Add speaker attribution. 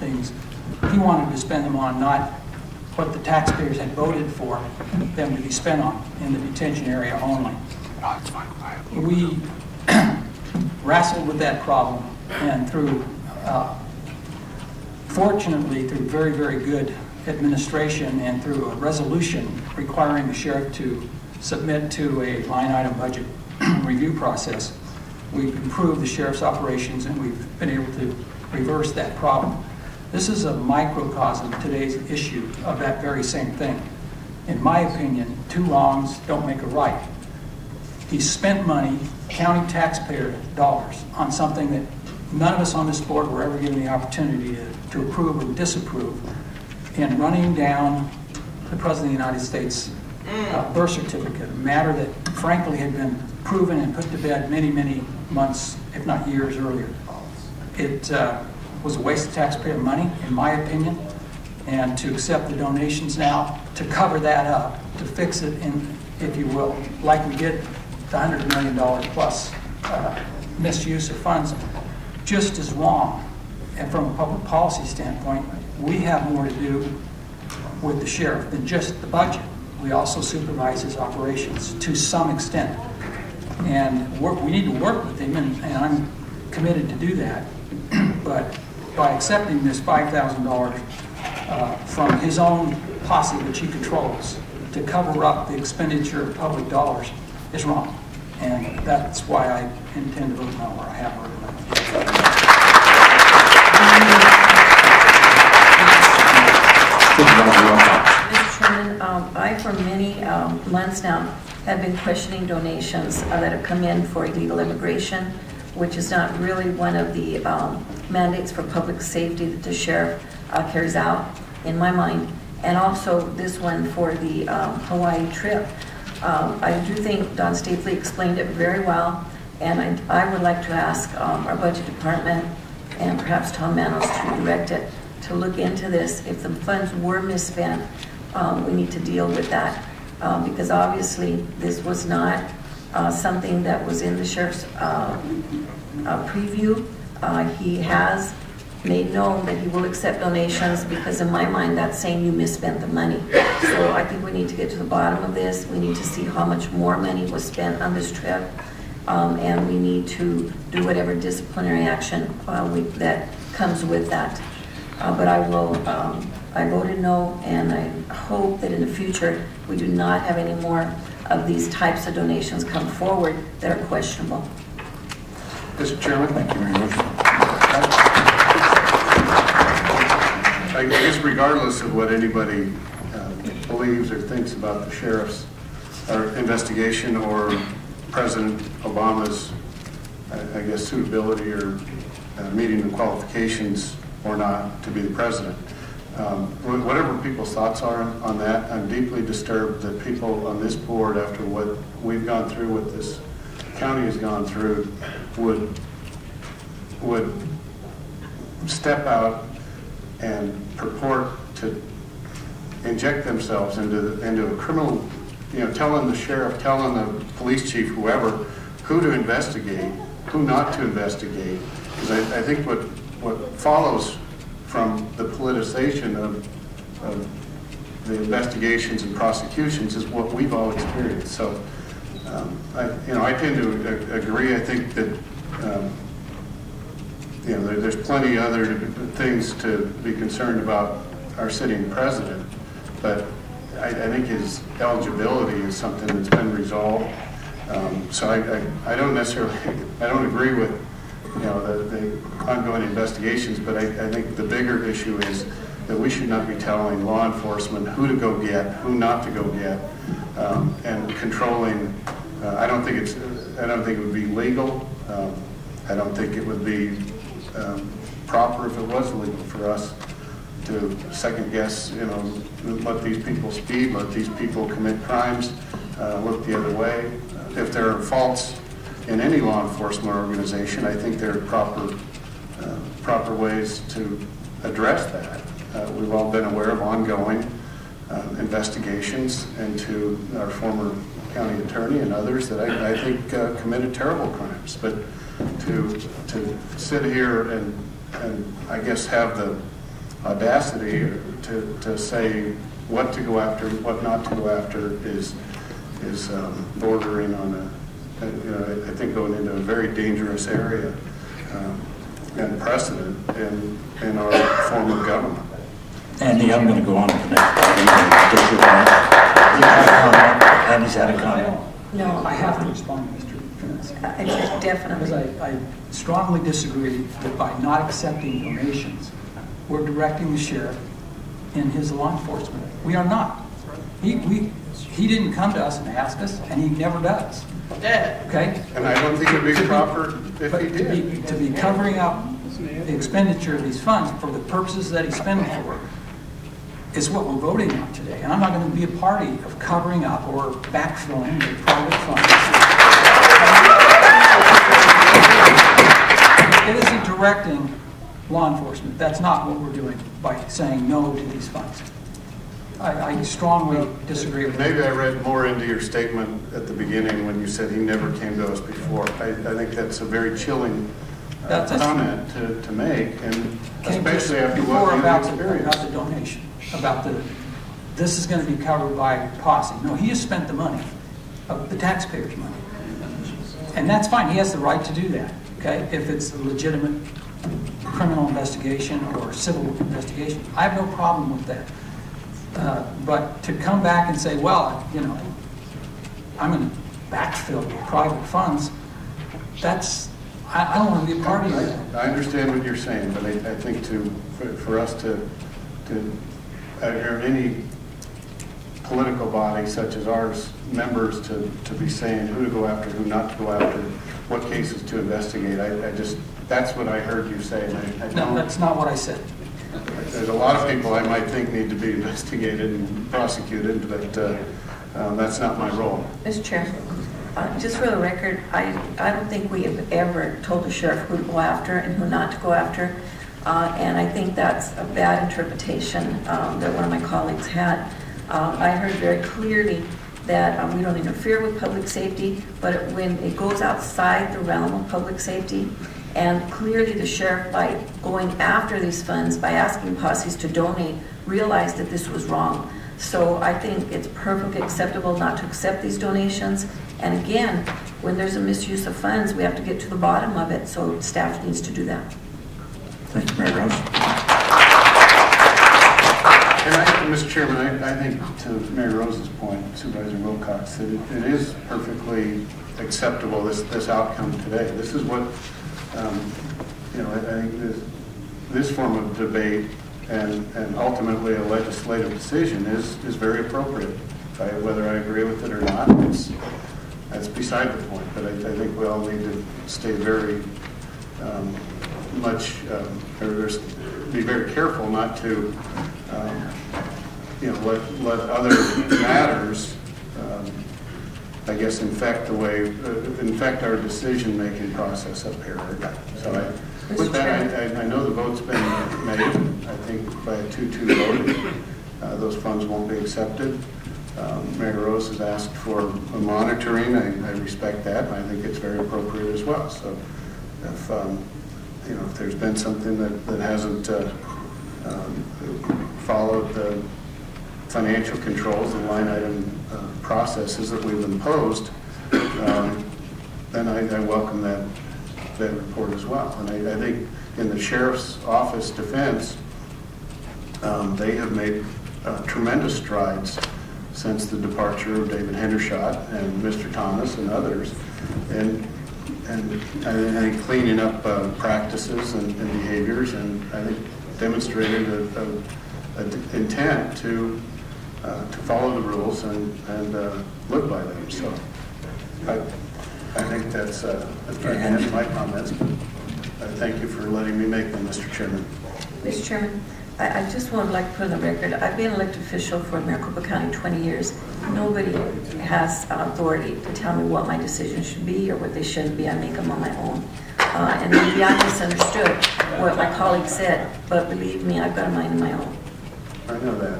Speaker 1: things, he wanted to spend them on not what the taxpayers had voted for them to be spent on in the detention area only.
Speaker 2: No, it's fine.
Speaker 1: We wrestled with that problem, and through, fortunately, through very, very good administration and through a resolution requiring the sheriff to submit to a line item budget review process, we've improved the sheriff's operations and we've been able to reverse that problem. This is a microcosm of today's issue of that very same thing. In my opinion, two wrongs don't make a right. He spent money, county taxpayer dollars, on something that none of us on this board were ever given the opportunity to approve or disapprove, in running down the President of the United States birth certificate, a matter that frankly had been proven and put to bed many, many months, if not years earlier. It was a waste of taxpayer money, in my opinion, and to accept the donations now, to cover that up, to fix it in, if you will, like we did the $100 million plus misuse of funds, just as wrong. And from a public policy standpoint, we have more to do with the sheriff than just the budget. We also supervise his operations to some extent. And we need to work with him, and I'm committed to do that. But by accepting this $5,000 from his own posse, which he controls, to cover up the expenditure of public dollars is wrong. And that's why I intend to vote no, or I have voted no.
Speaker 3: Mr. Chairman, I for many months now have been questioning donations that have come in for illegal immigration, which is not really one of the mandates for public safety that the sheriff carries out, in my mind, and also this one for the Hawaii trip. I do think Don Stapley explained it very well, and I would like to ask our budget department and perhaps Tom Manos to direct it to look into this. If the funds were misspent, we need to deal with that because obviously this was not something that was in the sheriff's preview. He has made known that he will accept donations because in my mind that's saying you misspent the money. So I think we need to get to the bottom of this. We need to see how much more money was spent on this trip, and we need to do whatever disciplinary action that comes with that. But I voted no, and I hope that in the future we do not have any more of these types of donations come forward that are questionable.
Speaker 2: Mr. Chairman, thank you very much. I guess regardless of what anybody believes or thinks about the sheriff's investigation or President Obama's, I guess, suitability or meeting the qualifications or not to be the president, whatever people's thoughts are on that, I'm deeply disturbed that people on this board, after what we've gone through, what this county has gone through, would step out and purport to inject themselves into a criminal, telling the sheriff, telling the police chief, whoever, who to investigate, who not to investigate. Because I think what follows from the politicization of the investigations and prosecutions is what we've all experienced. So, I tend to agree. I think that there's plenty other things to be concerned about our sitting president, but I think his eligibility is something that's been resolved. So I don't necessarily, I don't agree with the ongoing investigations, but I think the bigger issue is that we should not be telling law enforcement who to go get, who not to go get, and controlling. I don't think it would be legal. I don't think it would be proper if it was legal for us to second guess, let these people speed, let these people commit crimes, look the other way. If there are faults in any law enforcement organization, I think there are proper ways to address that. We've all been aware of ongoing investigations into our former county attorney and others that I think committed terrible crimes. But to sit here and I guess have audacity to say what to go after, what not to go after is bordering on I think going into a very dangerous area and precedent in our form of government.
Speaker 4: Andy, I'm going to go on to the next item. Andy's had a comment.
Speaker 3: No.
Speaker 1: I have to respond to Mr. Prince.
Speaker 3: Definitely.
Speaker 1: Because I strongly disagree that by not accepting donations, we're directing the sheriff in his law enforcement. We are not. He didn't come to us and ask us, and he never does. Okay?
Speaker 2: And I don't think it would be proper if he did.
Speaker 1: To be covering up the expenditure of these funds for the purposes that he's spending for is what we're voting on today. And I'm not going to be a party of covering up or backfilling the private funds. It isn't directing law enforcement. That's not what we're doing by saying no to these funds. I strongly disagree with that.
Speaker 2: Maybe I read more into your statement at the beginning when you said he never came to us before. I think that's a very chilling comment to make, and especially after what you've experienced.
Speaker 1: About the donation, about this is going to be covered by posse. No, he has spent the money, the taxpayers' money. And that's fine. He has the right to do that, okay, if it's a legitimate criminal investigation or civil investigation. I have no problem with that. But to come back and say, well, I'm going to backfill with private funds, I don't want to be a party of that.
Speaker 2: I understand what you're saying, but I think for us to or any political body such as ours, members to be saying who to go after, who not to go after, what cases to investigate, that's what I heard you say.
Speaker 1: No, that's not what I said.
Speaker 2: There's a lot of people I might think need to be investigated and prosecuted, but that's not my role.
Speaker 3: Mr. Chair, just for the record, I don't think we have ever told the sheriff who to go after and who not to go after. And I think that's a bad interpretation that one of my colleagues had. I heard very clearly that we don't interfere with public safety, but when it goes outside the realm of public safety, and clearly the sheriff, by going after these funds, by asking posses to donate, realized that this was wrong. So I think it's perfectly acceptable not to accept these donations. And again, when there's a misuse of funds, we have to get to the bottom of it, so staff needs to do that.
Speaker 4: Thank you, Mayor Rose.
Speaker 2: And Mr. Chairman, I think to Mayor Rose's point, Supervisor Wilcox, that it is perfectly acceptable, this outcome today. This is what, I think this form of debate and ultimately a legislative decision is very appropriate. Whether I agree with it or not, that's beside the point. But I think we all need to stay very be very careful not to let other matters I guess infect our decision-making process up here. So with that, I know the vote's been made. I think by a 2-2 vote, those funds won't be accepted. Mayor Rose has asked for a monitoring. I respect that, and I think it's very appropriate as well. So if there's been something that hasn't followed the financial controls and line item processes that we've imposed, then I welcome that report as well. And I think in the Sheriff's Office defense, they have made tremendous strides since the departure of David Hendershot and Mr. Thomas and others, and I think cleaning up practices and behaviors, and I think demonstrated an intent to follow the rules and live by them. So I think that's the end of my comments. But thank you for letting me make them, Mr. Chairman.
Speaker 3: Mr. Chairman, I just would like to put on the record, I've been an elected official for Maricopa County 20 years. Nobody has authority to tell me what my decisions should be or what they shouldn't be. I make them on my own. And maybe I misunderstood what my colleague said, but believe me, I've got a mind of my own.
Speaker 2: I know that.